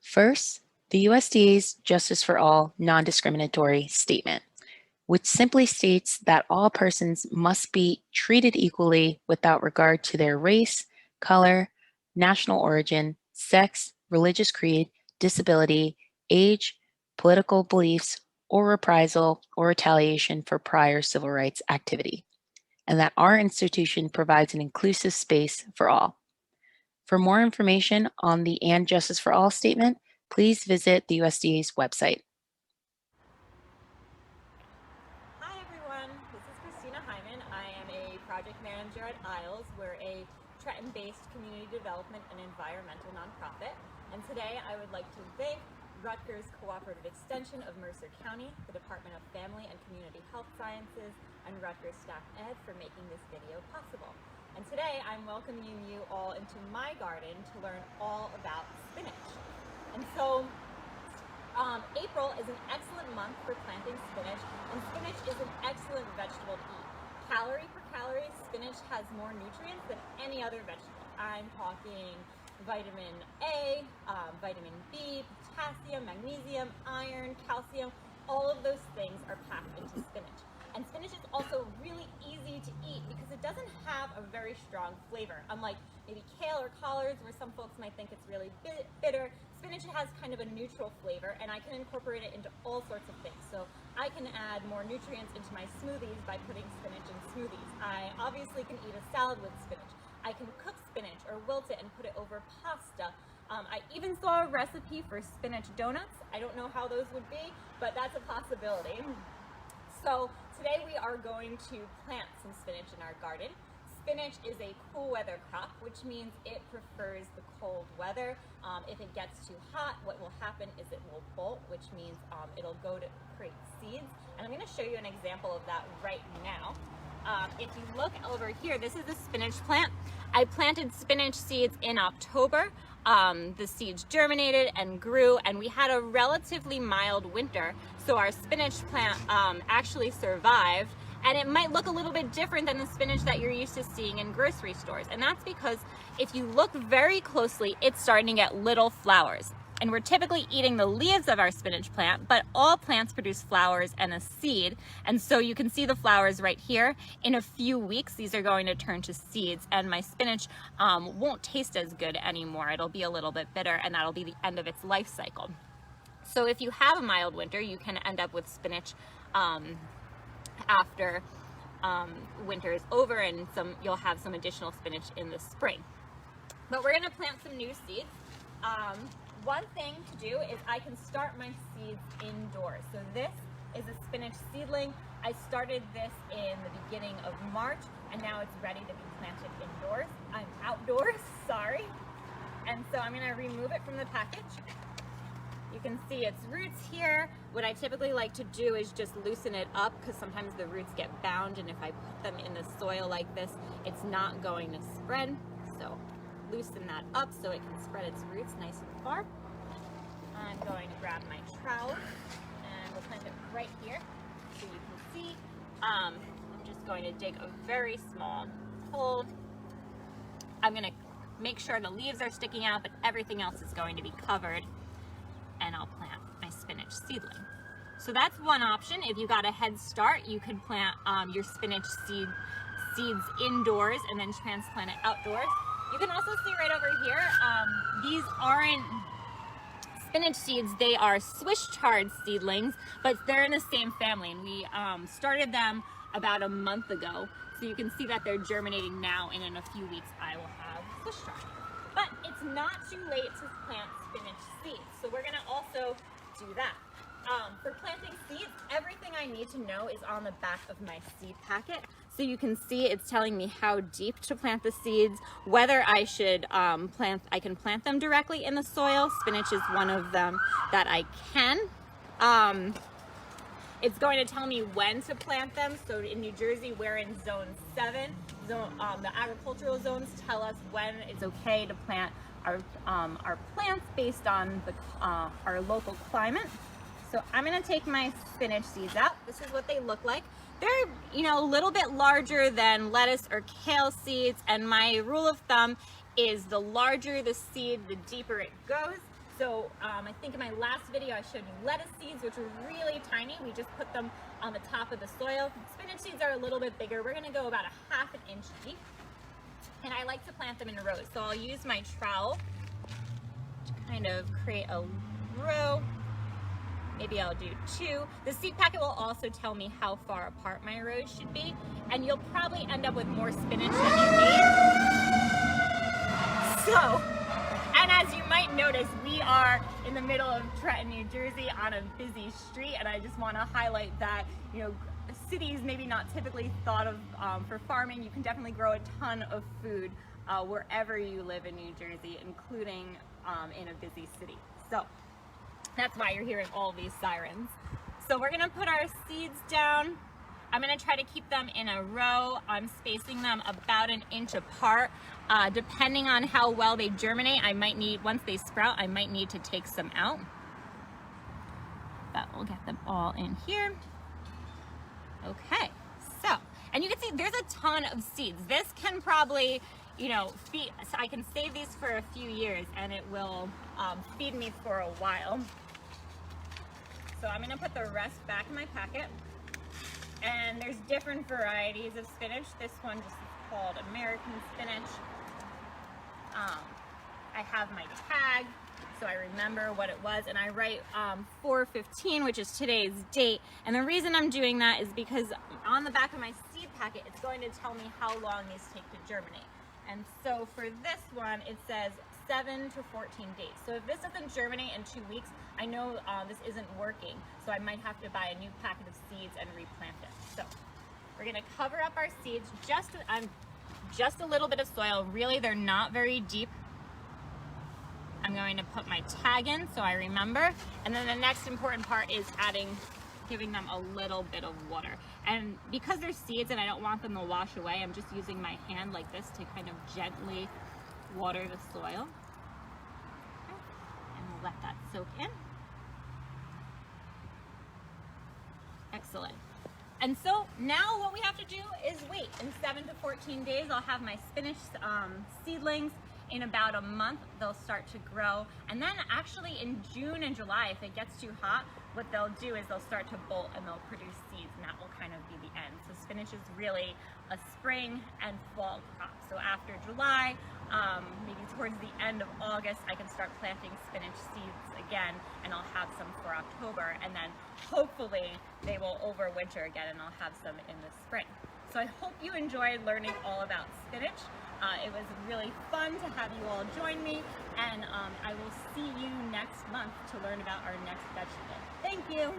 First, the USDA's Justice for All non-discriminatory statement, which simply states that all persons must be treated equally without regard to their race, color, national origin, sex, religious creed, disability, age, political beliefs, or reprisal or retaliation for prior civil rights activity, and that our institution provides an inclusive space for all. For more information on the And Justice for All statement, please visit the USDA's website. Hi everyone, this is Christina Hyman. I am a project manager at ISLES. We're a Trenton-based community development and environmental nonprofit. And today I would like to thank Rutgers Cooperative Extension of Mercer County, the Department of Family and Community Health Sciences, and Rutgers Staff Ed for making this video possible. And today I'm welcoming you all into my garden to learn all about spinach. And so April is an excellent month for planting spinach, and spinach is an excellent vegetable to eat. Calorie per calorie, spinach has more nutrients than any other vegetable. I'm talking vitamin A, vitamin B, potassium, magnesium, iron, calcium. All of those things are packed into spinach. And spinach is also really easy to eat because it doesn't have a very strong flavor. Unlike maybe kale or collards, where some folks might think it's really bitter, spinach has kind of a neutral flavor, and I can incorporate it into all sorts of things. So I can add more nutrients into my smoothies by putting spinach in smoothies. I obviously can eat a salad with spinach. I can cook spinach or wilt it and put it over pasta. I even saw a recipe for spinach donuts. I don't know how those would be, but that's a possibility. So today we are going to plant some spinach in our garden. Spinach is a cool weather crop, which means it prefers the cold weather. If it gets too hot, what will happen is it will bolt, which means it'll go to create seeds. And I'm going to show you an example of that right now. If you look over here, this is a spinach plant. I planted spinach seeds in October. The seeds germinated and grew, and we had a relatively mild winter, so our spinach plant actually survived. And it might look a little bit different than the spinach that you're used to seeing in grocery stores. And that's because if you look very closely, it's starting to get little flowers. And we're typically eating the leaves of our spinach plant, but all plants produce flowers and a seed. And so you can see the flowers right here. In a few weeks, these are going to turn to seeds, and my spinach won't taste as good anymore. It'll be a little bit bitter, and that'll be the end of its life cycle. So if you have a mild winter, you can end up with spinach after winter is over, and you'll have some additional spinach in the spring. But we're gonna plant some new seeds. One thing to do is I can start my seeds indoors. So this is a spinach seedling. I started this in the beginning of March, and now it's ready to be planted indoors. I'm outdoors, sorry. And so I'm gonna remove it from the package. You can see its roots here. What I typically like to do is just loosen it up, because sometimes the roots get bound, and if I put them in the soil like this, it's not going to spread. So loosen that up so it can spread its roots nice and far. I'm going to grab my trowel, and we'll plant it right here so you can see. I'm just going to dig a very small hole. I'm going to make sure the leaves are sticking out, but everything else is going to be covered, and I'll plant my spinach seedling. So that's one option. If you got a head start, you could plant your spinach seeds indoors and then transplant it outdoors. You can also see right over here, these aren't spinach seeds, they are Swiss chard seedlings, but they're in the same family, and we started them about a month ago. So you can see that they're germinating now, and in a few weeks I will have Swiss chard. But it's not too late to plant spinach seeds, so we're gonna also do that. For planting seeds, everything I need to know is on the back of my seed packet. So you can see it's telling me how deep to plant the seeds, whether I should I can plant them directly in the soil. Spinach is one of them that I can. It's going to tell me when to plant them. So in New Jersey, we're in zone 7. The agricultural zones tell us when it's okay to plant our plants based on our local climate. So I'm gonna take my spinach seeds out. This is what they look like. They're, a little bit larger than lettuce or kale seeds, and my rule of thumb is the larger the seed, the deeper it goes. So I think in my last video I showed you lettuce seeds, which were really tiny. We just put them on the top of the soil. Spinach seeds are a little bit bigger. We're gonna go about a ½ inch deep. And I like to plant them in rows. So I'll use my trowel to kind of create a row. Maybe I'll do 2. The seed packet will also tell me how far apart my rows should be. And you'll probably end up with more spinach than you need. So, and as you might notice, we are in the middle of Trenton, New Jersey on a busy street, and I just want to highlight that, you know, cities maybe not typically thought of for farming. You can definitely grow a ton of food wherever you live in New Jersey, including in a busy city. So that's why you're hearing all these sirens. So we're gonna put our seeds down. I'm gonna try to keep them in a row. I'm spacing them about 1 inch apart. Depending on how well they germinate, I might need, once they sprout, I might need to take some out. But we'll get them all in here. Okay, so, and you can see there's a ton of seeds. This can probably, you know, feed, so I can save these for a few years and it will feed me for a while. So I'm gonna put the rest back in my packet. And there's different varieties of spinach. This one just is called American spinach. I have my tag, so I remember what it was, and I write 4/15, which is today's date. And the reason I'm doing that is because on the back of my seed packet, it's going to tell me how long these take to germinate. And so for this one, it says 7 to 14 days. So if this doesn't germinate in 2 weeks, I know this isn't working. So I might have to buy a new packet of seeds and replant it. So we're gonna cover up our seeds, just a little bit of soil. Really, they're not very deep. I'm going to put my tag in so I remember. And then the next important part is giving them a little bit of water. And because they're seeds and I don't want them to wash away, I'm just using my hand like this to kind of gently water the soil. Okay. And we'll let that soak in. Excellent. And so now what we have to do is wait. In 7 to 14 days, I'll have my spinach seedlings. In about a month, they'll start to grow. And then actually in June and July, if it gets too hot, what they'll do is they'll start to bolt and they'll produce seeds, and that will kind of be the end. So spinach is really a spring and fall crop. So after July, maybe towards the end of August, I can start planting spinach seeds again, and I'll have some for October, and then hopefully they will overwinter again and I'll have some in the spring. So I hope you enjoyed learning all about spinach. It was really fun to have you all join me, and I will see you next month to learn about our next vegetable. Thank you.